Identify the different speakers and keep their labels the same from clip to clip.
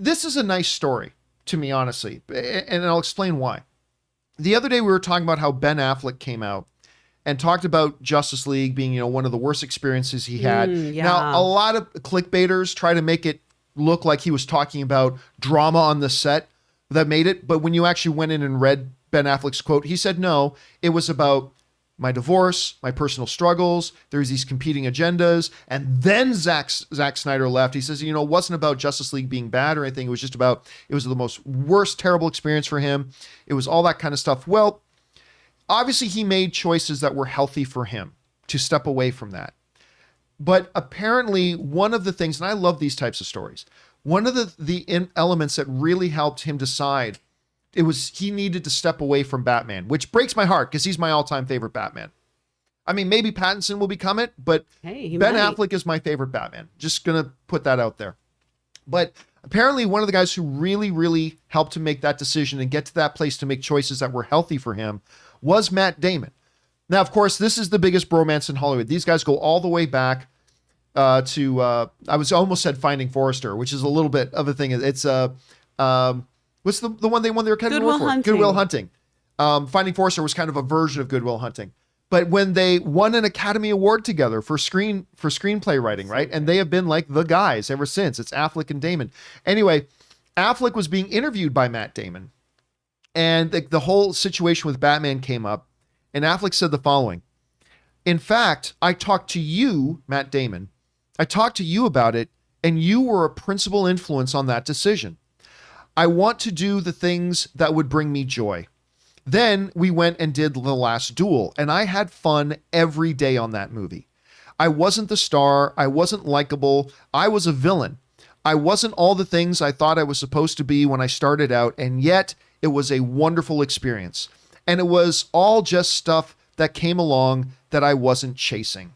Speaker 1: this is a nice story to me, honestly, and I'll explain why. The other day we were talking about how Ben Affleck came out and talked about Justice League being, one of the worst experiences he had.
Speaker 2: Yeah.
Speaker 1: Now, a lot of clickbaiters try to make it look like he was talking about drama on the set that made it. But when you actually went in and read Ben Affleck's quote, he said, no, it was about my divorce, my personal struggles. There's these competing agendas. And then Zack Snyder left. He says, it wasn't about Justice League being bad or anything. It was just about, it was the most worst, terrible experience for him. It was all that kind of stuff. Well, obviously he made choices that were healthy for him to step away from that. But apparently one of the things, and I love these types of stories, one of the elements that really helped him decide it was he needed to step away from Batman, which breaks my heart because he's my all-time favorite Batman. I mean, maybe Pattinson will become it, but Ben Affleck is my favorite Batman. Just going to put that out there. But apparently one of the guys who really, really helped to make that decision and get to that place to make choices that were healthy for him was Matt Damon. Now, of course, this is the biggest bromance in Hollywood. These guys go all the way back to, I was almost said Finding Forrester, which is a little bit of a thing. It's, what's the one they won their Academy Award for? Good Will Hunting. Finding Forrester was kind of a version of Good Will Hunting. But when they won an Academy Award together for screenplay writing, right? And they have been like the guys ever since. It's Affleck and Damon. Anyway, Affleck was being interviewed by Matt Damon. And the whole situation with Batman came up. And Affleck said the following. In fact, I talked to you, Matt Damon. I talked to you about it, and you were a principal influence on that decision. I want to do the things that would bring me joy. Then we went and did The Last Duel, and I had fun every day on that movie. I wasn't the star. I wasn't likable. I was a villain. I wasn't all the things I thought I was supposed to be when I started out, and yet it was a wonderful experience. And it was all just stuff that came along that I wasn't chasing.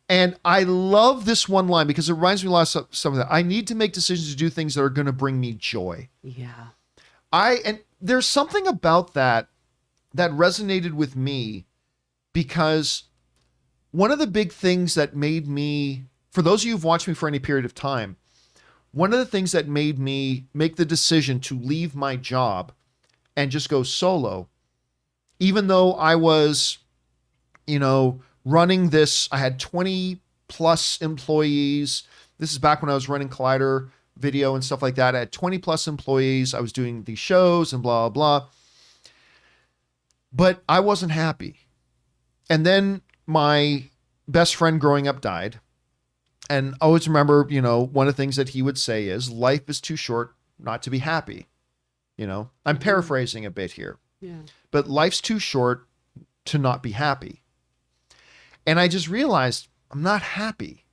Speaker 1: And I love this one line because it reminds me a lot of some of that. I need to make decisions to do things that are going to bring me joy.
Speaker 2: Yeah.
Speaker 1: And there's something about that resonated with me because one of the big things that made me, for those of you who've watched me for any period of time, one of the things that made me make the decision to leave my job and just go solo, even though I was, running this, I had 20 plus employees. This is back when I was running Collider Video and stuff like that. I had 20 plus employees. I was doing these shows and blah, blah. But I wasn't happy. And then my best friend growing up died. And I always remember, one of the things that he would say is life is too short not to be happy. I'm paraphrasing a bit here.
Speaker 2: Yeah.
Speaker 1: But life's too short to not be happy. And I just realized I'm not happy.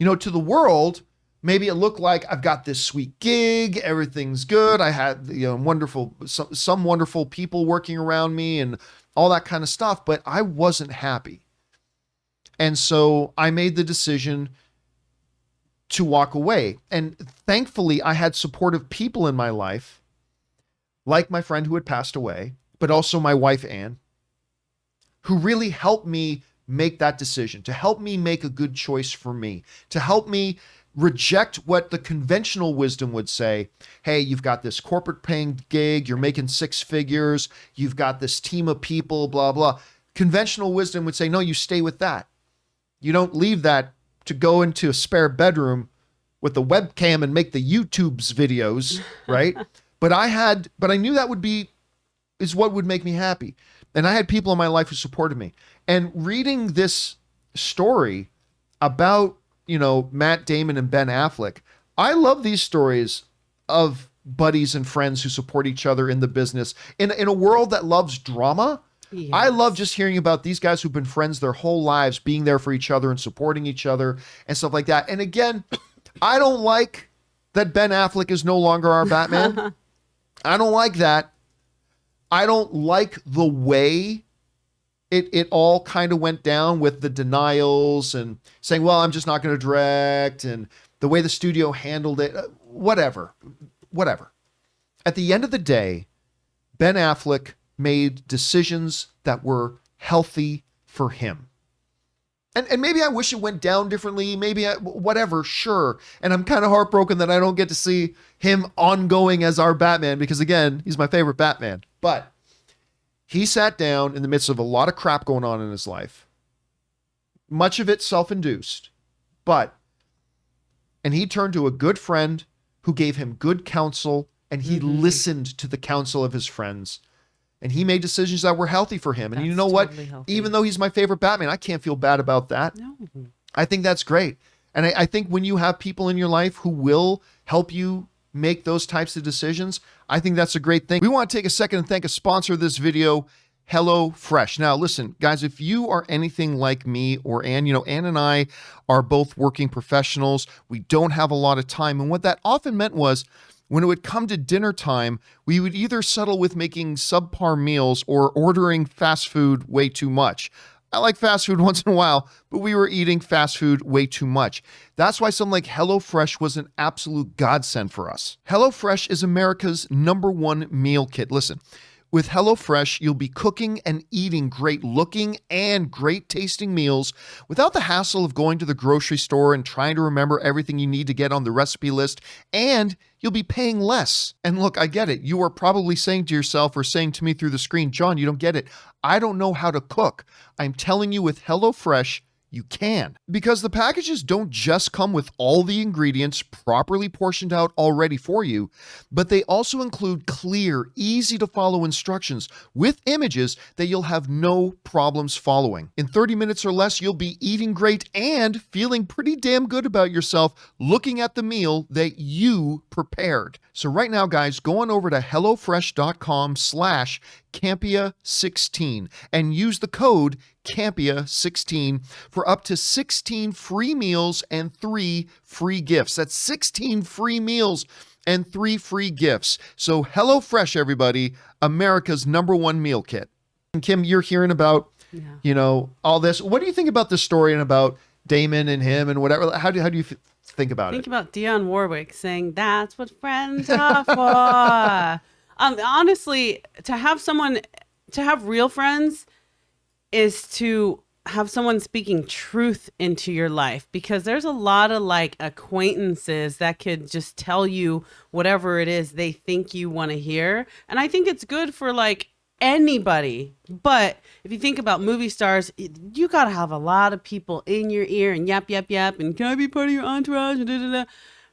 Speaker 1: To the world, maybe it looked like I've got this sweet gig, everything's good. I had, some wonderful people working around me and all that kind of stuff, but I wasn't happy. And so I made the decision to walk away. And thankfully, I had supportive people in my life, like my friend who had passed away, but also my wife, Anne, who really helped me make that decision, to help me make a good choice for me, to help me reject what the conventional wisdom would say. Hey, you've got this corporate paying gig, you're making six figures, you've got this team of people, blah, blah. Conventional wisdom would say, no, you stay with that. You don't leave that to go into a spare bedroom with the webcam and make the YouTube's videos, right? But I knew that is what would make me happy. And I had people in my life who supported me. And reading this story about, Matt Damon and Ben Affleck, I love these stories of buddies and friends who support each other in the business. In a world that loves drama, yes. I love just hearing about these guys who've been friends their whole lives, being there for each other and supporting each other and stuff like that. And again, I don't like that Ben Affleck is no longer our Batman. I don't like that. I don't like the way it all kind of went down with the denials and saying, well, I'm just not going to direct, and the way the studio handled it, whatever. At the end of the day, Ben Affleck made decisions that were healthy for him. And maybe I wish it went down differently. Maybe whatever, sure. And I'm kind of heartbroken that I don't get to see him ongoing as our Batman because, again, he's my favorite Batman. But he sat down in the midst of a lot of crap going on in his life. Much of it self-induced. And he turned to a good friend who gave him good counsel, and he listened to the counsel of his friends. And he made decisions that were healthy for him. And you know what? Healthy. Even though he's my favorite Batman, I can't feel bad about that. No. I think that's great. And I think when you have people in your life who will help you make those types of decisions, I think that's a great thing. We want to take a second and thank a sponsor of this video, HelloFresh. Now, listen, guys, if you are anything like me or Ann, Ann and I are both working professionals. We don't have a lot of time. And what that often meant was, when it would come to dinner time, we would either settle with making subpar meals or ordering fast food way too much. I like fast food once in a while, but we were eating fast food way too much. That's why something like HelloFresh was an absolute godsend for us. HelloFresh is America's #1 meal kit. Listen, with HelloFresh, you'll be cooking and eating great looking and great tasting meals without the hassle of going to the grocery store and trying to remember everything you need to get on the recipe list, and you'll be paying less. And look, I get it. You are probably saying to yourself or saying to me through the screen, John, you don't get it. I don't know how to cook. I'm telling you, with HelloFresh, you can. Because the packages don't just come with all the ingredients properly portioned out already for you, but they also include clear, easy to follow instructions with images that you'll have no problems following. In 30 minutes or less, you'll be eating great and feeling pretty damn good about yourself looking at the meal that you prepared. So right now, guys, go on over to HelloFresh.com/Campea16 and use the code Campea16 for up to 16 free meals and 3 free gifts. That's 16 free meals and 3 free gifts. So HelloFresh, everybody, America's #1 meal kit. And Kim, you're hearing about, all this. What do you think about this story and about Damon and him and whatever? How do you think about it?
Speaker 2: Think about Dionne Warwick saying, "That's what friends are for." Honestly, to have real friends is to have someone speaking truth into your life, because there's a lot of acquaintances that could just tell you whatever it is they think you want to hear. And I think it's good for anybody. But if you think about movie stars, you got to have a lot of people in your ear and yap, yap, yap. And can I be part of your entourage? Da, da, da.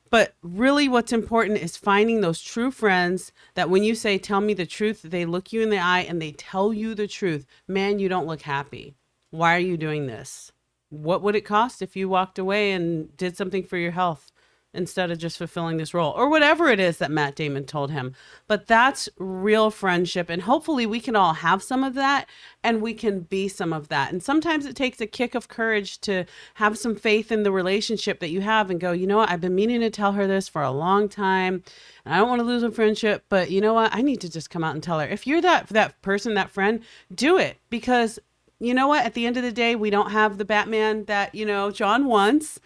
Speaker 2: But really what's important is finding those true friends that when you say, tell me the truth, they look you in the eye and they tell you the truth. Man, you don't look happy. Why are you doing this? What would it cost if you walked away and did something for your health instead of just fulfilling this role? Or whatever it is that Matt Damon told him. But that's real friendship. And hopefully we can all have some of that and we can be some of that. And sometimes it takes a kick of courage to have some faith in the relationship that you have and go, you know what, I've been meaning to tell her this for a long time. And I don't want to lose a friendship, but you know what, I need to just come out and tell her. If you're that person, that friend, do it. Because you know what, at the end of the day, we don't have the Batman that, John wants.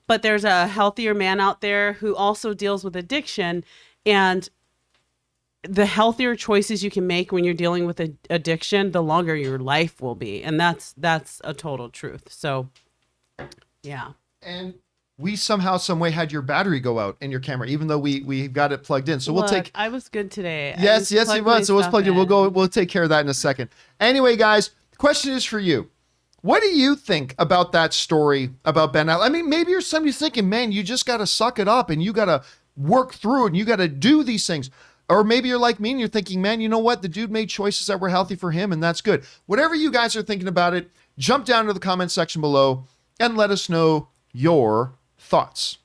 Speaker 2: But there's a healthier man out there who also deals with addiction, and the healthier choices you can make when you're dealing with addiction, the longer your life will be. And that's a total truth. So, yeah.
Speaker 1: And we somehow, some way had your battery go out in your camera, even though we got it plugged in. So we'll take.
Speaker 2: I was good today.
Speaker 1: Yes, it was. So it was plugged in. We'll take care of that in a second. Anyway, guys, the question is for you. What do you think about that story about Ben Affleck? I mean, maybe you're somebody thinking, man, you just got to suck it up and you got to work through it and you got to do these things. Or maybe you're like me and you're thinking, man, you know what? The dude made choices that were healthy for him and that's good. Whatever you guys are thinking about it, jump down to the comment section below and let us know your thoughts.